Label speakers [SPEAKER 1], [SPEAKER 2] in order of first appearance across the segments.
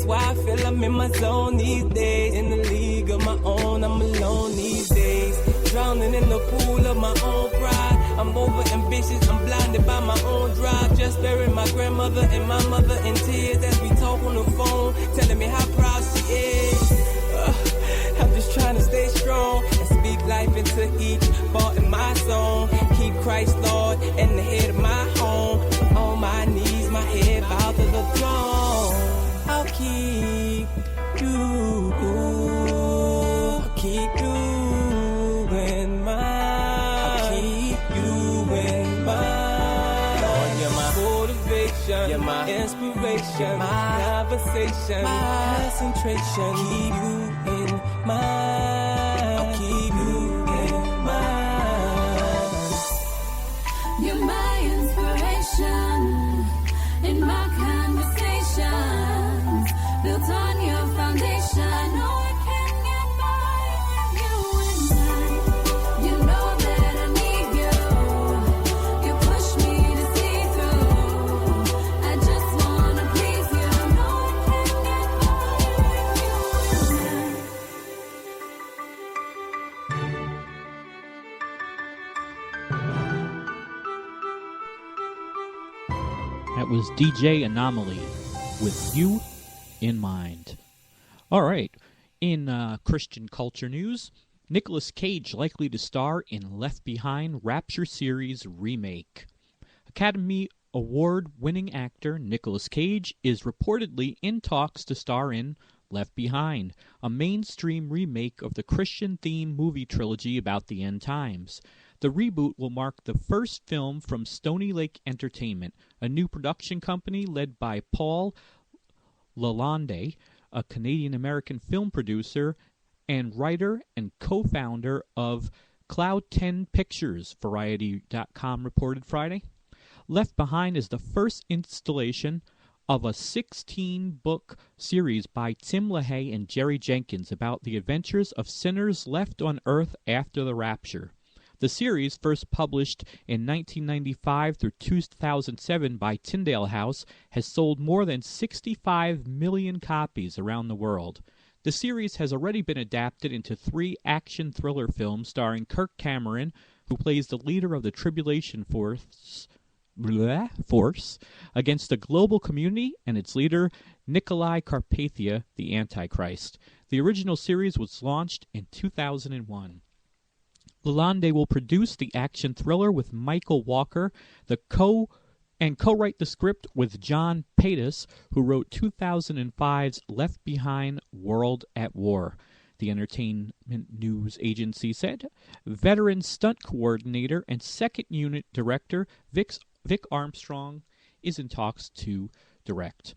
[SPEAKER 1] That's why I feel I'm in my zone these days. In the league of my own, I'm alone these days. Drowning in the pool of my own pride. I'm over ambitious, I'm blinded by my own drive. Just burying my grandmother and my mother in tears as we talk on the phone, telling me how proud she is. I'm just trying to stay strong and speak life into each part in my zone. Keep Christ, Lord, and the head of my home. On my knees, my head bowed to the throne. I'll keep you in mind. I'll keep you in mind. Lord, you're my motivation, you're my inspiration, my conversation, my concentration. Keep you in mind. I'll keep you in mind.
[SPEAKER 2] You're my inspiration in my conversations, built on your foundation. No, I can't get by with you inside. You know that I need you. You push me to see through. I just wanna please you. No, I can't get by with you inside.
[SPEAKER 3] That was DJ Anomaly with You in Mind. All right. In Christian culture news, Nicolas Cage likely to star in Left Behind Rapture series remake. Academy Award-winning actor Nicolas Cage is reportedly in talks to star in Left Behind, a mainstream remake of the Christian-themed movie trilogy about the end times. The reboot will mark the first film from Stony Lake Entertainment, a new production company led by Paul Lalonde, a Canadian-American film producer and writer and co-founder of Cloud 10 Pictures, Variety.com reported Friday. Left Behind is the first installation of a 16-book series by Tim LaHaye and Jerry Jenkins about the adventures of sinners left on earth after the rapture. The series, first published in 1995 through 2007 by Tyndale House, has sold more than 65 million copies around the world. The series has already been adapted into 3 action thriller films starring Kirk Cameron, who plays the leader of the Tribulation Force against the global community, and its leader, Nikolai Carpathia, the Antichrist. The original series was launched in 2001. Lalonde will produce the action thriller with Michael Walker, co-write the script with John Paitis, who wrote 2005's Left Behind World at War, the entertainment news agency said. Veteran stunt coordinator and second unit director Vic Armstrong is in talks to direct.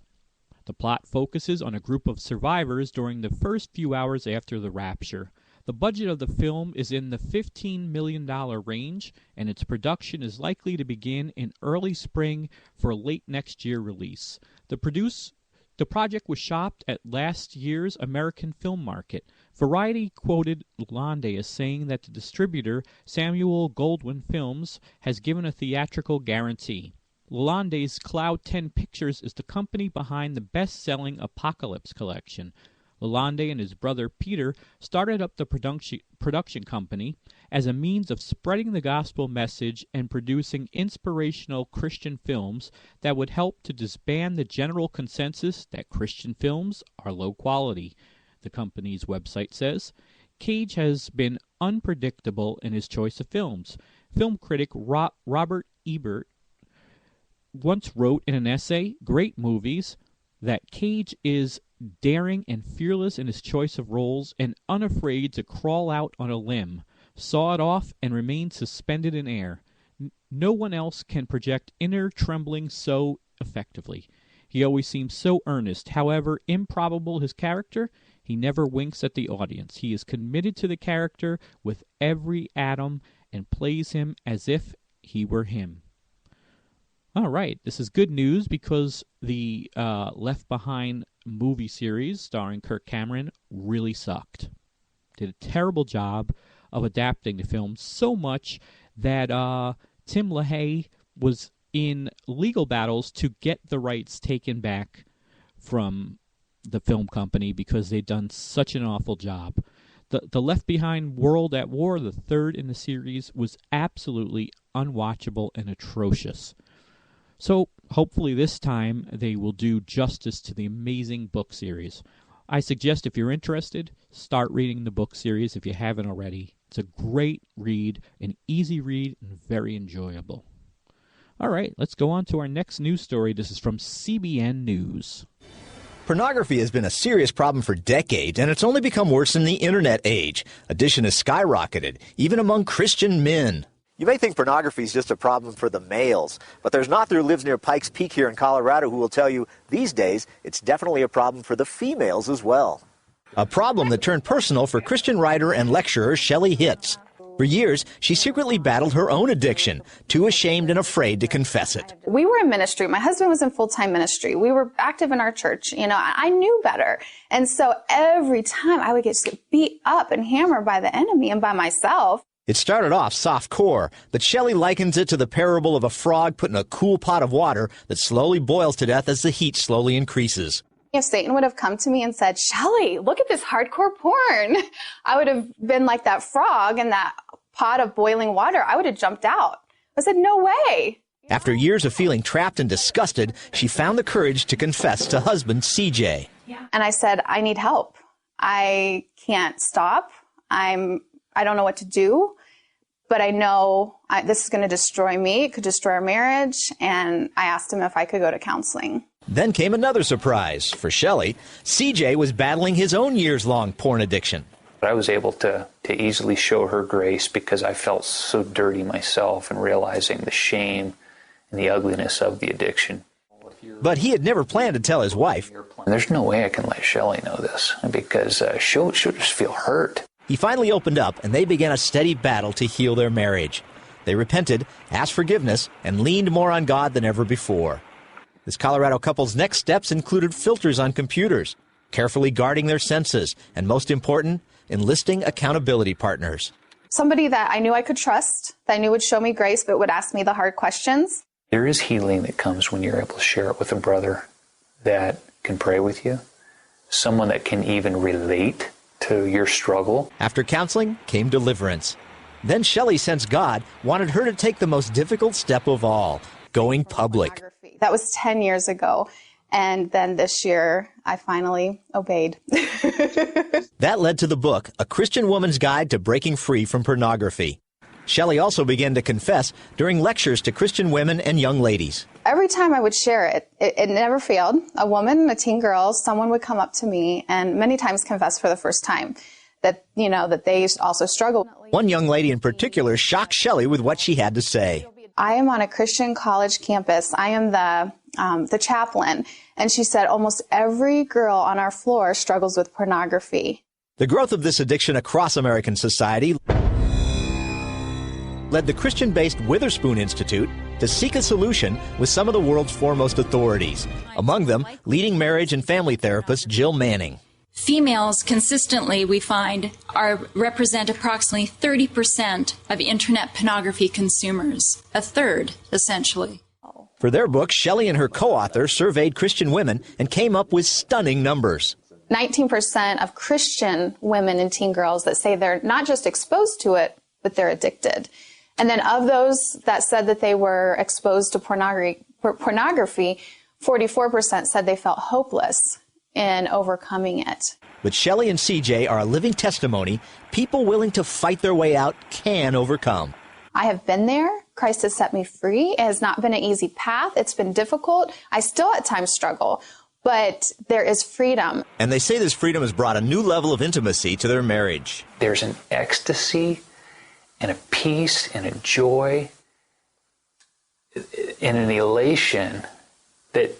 [SPEAKER 3] The plot focuses on a group of survivors during the first few hours after the rapture. The budget of the film is in the $15 million range, and its production is likely to begin in early spring for late next year release. The project was shopped at last year's American Film Market. Variety quoted Lalonde as saying that the distributor, Samuel Goldwyn Films, has given a theatrical guarantee. Lalonde's Cloud 10 Pictures is the company behind the best-selling Apocalypse collection. Lalonde and his brother Peter started up the production company as a means of spreading the gospel message and producing inspirational Christian films that would help to disband the general consensus that Christian films are low quality, the company's website says. Cage has been unpredictable in his choice of films. Film critic Robert Ebert once wrote in an essay, "Great movies," that Cage is daring and fearless in his choice of roles and unafraid to crawl out on a limb, saw it off, and remain suspended in air. No one else can project inner trembling so effectively. He always seems so earnest. However improbable his character, he never winks at the audience. He is committed to the character with every atom and plays him as if he were him. All right, this is good news because the Left Behind movie series starring Kirk Cameron really sucked. Did a terrible job of adapting the film, so much that Tim LaHaye was in legal battles to get the rights taken back from the film company because they'd done such an awful job. The Left Behind World at War, the third in the series, was absolutely unwatchable and atrocious. So hopefully this time they will do justice to the amazing book series. I suggest if you're interested, start reading the book series if you haven't already. It's a great read, an easy read, and very enjoyable. All right, let's go on to our next news story. This is from CBN News.
[SPEAKER 4] Pornography has been a serious problem for decades, and it's only become worse in the internet age. Addiction has skyrocketed, even among Christian men.
[SPEAKER 5] You may think pornography is just a problem for the males, but there's an author who lives near Pikes Peak here in Colorado who will tell you these days it's definitely a problem for the females as well.
[SPEAKER 4] A problem that turned personal for Christian writer and lecturer Shelley Hitz. For years, she secretly battled her own addiction, too ashamed and afraid to confess it.
[SPEAKER 6] We were in ministry. My husband was in full-time ministry. We were active in our church. You know, I knew better. And so every time I would get beat up and hammered by the enemy and by myself.
[SPEAKER 4] It started off soft-core, but Shelley likens it to the parable of a frog put in a cool pot of water that slowly boils to death as the heat slowly increases.
[SPEAKER 6] If Satan would have come to me and said, Shelley, look at this hardcore porn, I would have been like that frog in that pot of boiling water. I would have jumped out. I said, no way.
[SPEAKER 4] After years of feeling trapped and disgusted, she found the courage to confess to husband CJ.
[SPEAKER 6] And I said, I need help. I can't stop. I don't know what to do, but I know this is going to destroy me. It could destroy our marriage. And I asked him if I could go to counseling.
[SPEAKER 4] Then came another surprise. For Shelley, CJ was battling his own years-long porn addiction.
[SPEAKER 7] I was able to easily show her grace because I felt so dirty myself and realizing the shame and the ugliness of the addiction.
[SPEAKER 4] But he had never planned to tell his wife.
[SPEAKER 7] There's no way I can let Shelley know this because she'll just feel hurt.
[SPEAKER 4] He finally opened up, and they began a steady battle to heal their marriage. They repented, asked forgiveness, and leaned more on God than ever before. This Colorado couple's next steps included filters on computers, carefully guarding their senses, and most important, enlisting accountability partners.
[SPEAKER 6] Somebody that I knew I could trust, that I knew would show me grace, but would ask me the hard questions.
[SPEAKER 7] There is healing that comes when you're able to share it with a brother that can pray with you, someone that can even relate to your struggle.
[SPEAKER 4] After counseling came deliverance. Then Shelley sensed God wanted her to take the most difficult step of all, going public.
[SPEAKER 6] That was 10 years ago. And then this year, I finally obeyed.
[SPEAKER 4] That led to the book, A Christian Woman's Guide to Breaking Free from Pornography. Shelley also began to confess during lectures to Christian women and young ladies.
[SPEAKER 6] Every time I would share it, it never failed. A woman, a teen girl, someone would come up to me and many times confess for the first time that, you know, that they also struggle.
[SPEAKER 4] One young lady in particular shocked Shelley with what she had to say.
[SPEAKER 6] I am on a Christian college campus. I am the chaplain. And she said almost every girl on our floor struggles with pornography.
[SPEAKER 4] The growth of this addiction across American society led the Christian-based Witherspoon Institute to seek a solution with some of the world's foremost authorities. Among them, leading marriage and family therapist Jill Manning.
[SPEAKER 8] Females consistently, we find, represent approximately 30% of internet pornography consumers, a third, essentially.
[SPEAKER 4] For their book, Shelley and her co-author surveyed Christian women and came up with stunning numbers.
[SPEAKER 6] 19% of Christian women and teen girls that say they're not just exposed to it, but they're addicted. And then of those that said that they were exposed to pornography, 44% said they felt hopeless in overcoming it.
[SPEAKER 4] But Shelley and CJ are a living testimony. People willing to fight their way out can overcome.
[SPEAKER 6] I have been there. Christ has set me free. It has not been an easy path. It's been difficult. I still at times struggle, but there is freedom.
[SPEAKER 4] And they say this freedom has brought a new level of intimacy to their marriage.
[SPEAKER 7] There's an ecstasy and a peace and a joy and an elation that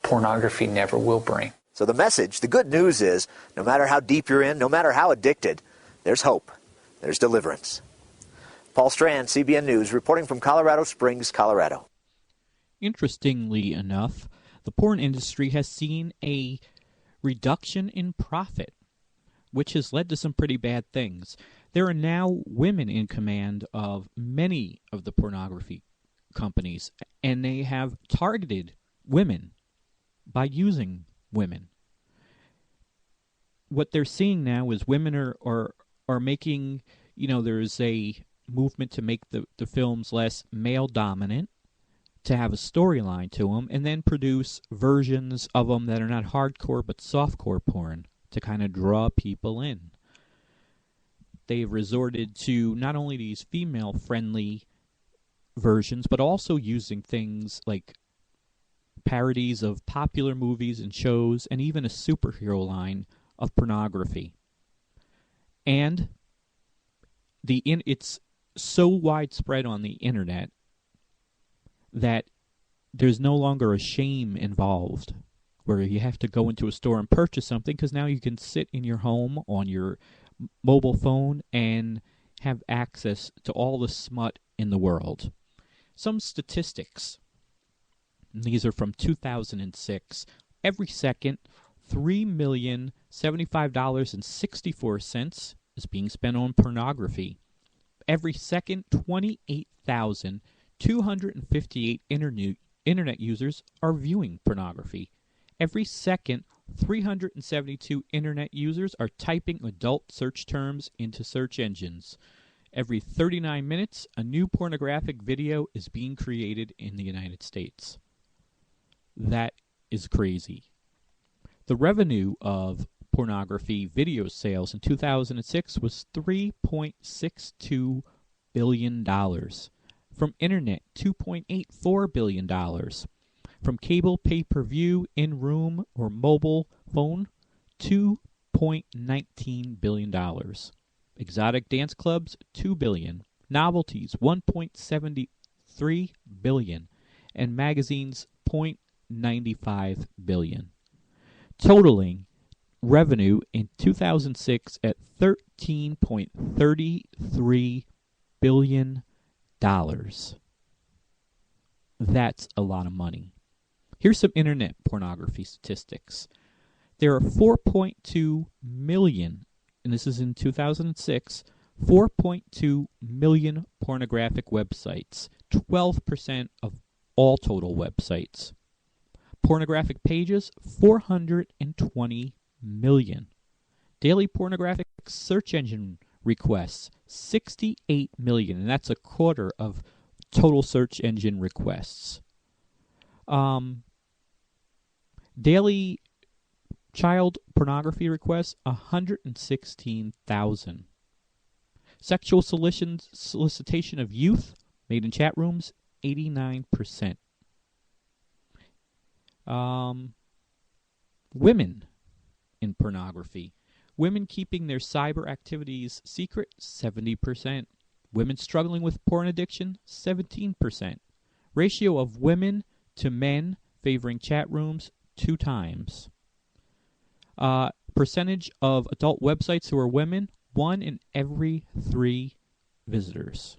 [SPEAKER 7] pornography never will bring.
[SPEAKER 5] So the message, the good news is, no matter how deep you're in, no matter how addicted, there's hope. There's deliverance. Paul Strand, CBN News, reporting from Colorado Springs, Colorado.
[SPEAKER 3] Interestingly enough, the porn industry has seen a reduction in profit, which has led to some pretty bad things. There are now women in command of many of the pornography companies, and they have targeted women by using women. What they're seeing now is women are making, there's a movement to make the films less male dominant, to have a storyline to them, and then produce versions of them that are not hardcore but softcore porn to kind of draw people in. They've resorted to not only these female-friendly versions, but also using things like parodies of popular movies and shows, and even a superhero line of pornography. And it's so widespread on the internet that there's no longer a shame involved where you have to go into a store and purchase something, because now you can sit in your home on your mobile phone and have access to all the smut in the world. Some statistics, and these are from 2006. Every second, $3,075.64 is being spent on pornography. Every second, 28,258 internet users are viewing pornography. Every second, 372 internet users are typing adult search terms into search engines. Every 39 minutes, a new pornographic video is being created in the United States. That is crazy. The revenue of pornography video sales in 2006 was $3.62 billion. From internet, $2.84 billion. From cable pay-per-view, in-room, or mobile phone, $2.19 billion. Exotic dance clubs, $2 billion. Novelties, $1.73 billion. And magazines, $0.95 billion. Totaling revenue in 2006 at $13.33 billion. That's a lot of money. Here's some internet pornography statistics. There are 4.2 million, and this is in 2006, 4.2 million pornographic websites, 12% of all total websites. Pornographic pages, 420 million. Daily pornographic search engine requests, 68 million, and that's a quarter of total search engine requests. Daily child pornography requests, 116,000. Sexual solicitation of youth made in chat rooms, 89%. Women in pornography. Women keeping their cyber activities secret, 70%. Women struggling with porn addiction, 17%. Ratio of women to men favoring chat rooms, 2 times. Percentage of adult websites who are women, 1 in every 3 visitors.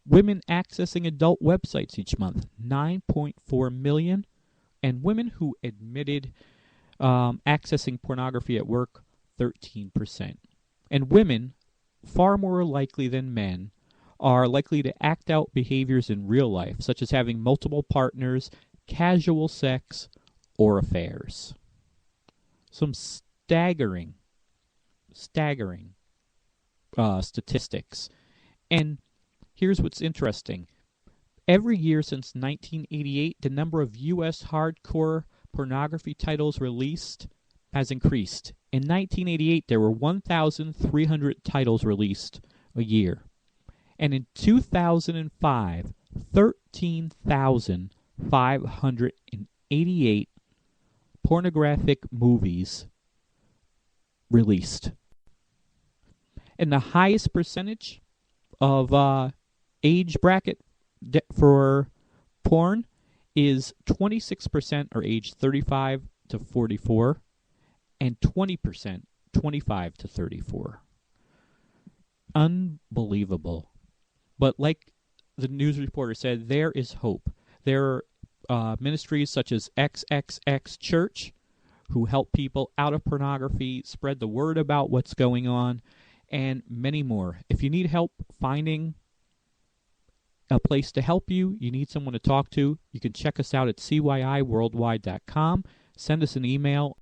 [SPEAKER 3] Women accessing adult websites each month, 9.4 million. And women who admitted accessing pornography at work, 13%. And women, far more likely than men, are likely to act out behaviors in real life, such as having multiple partners, casual sex, or affairs. Some staggering statistics. And here's what's interesting. Every year since 1988, the number of U.S. hardcore pornography titles released has increased. In 1988, there were 1,300 titles released a year. And in 2005, 13,588 pornographic movies released. And the highest percentage of age bracket for porn is 26% are age 35 to 44 and 20% 25 to 34. Unbelievable. But like the news reporter said, there is hope. There are ministries such as XXX Church who help people out of pornography, spread the word about what's going on, and many more. If you need help finding a place to help you, you need someone to talk to, you can check us out at cyiworldwide.com, send us an email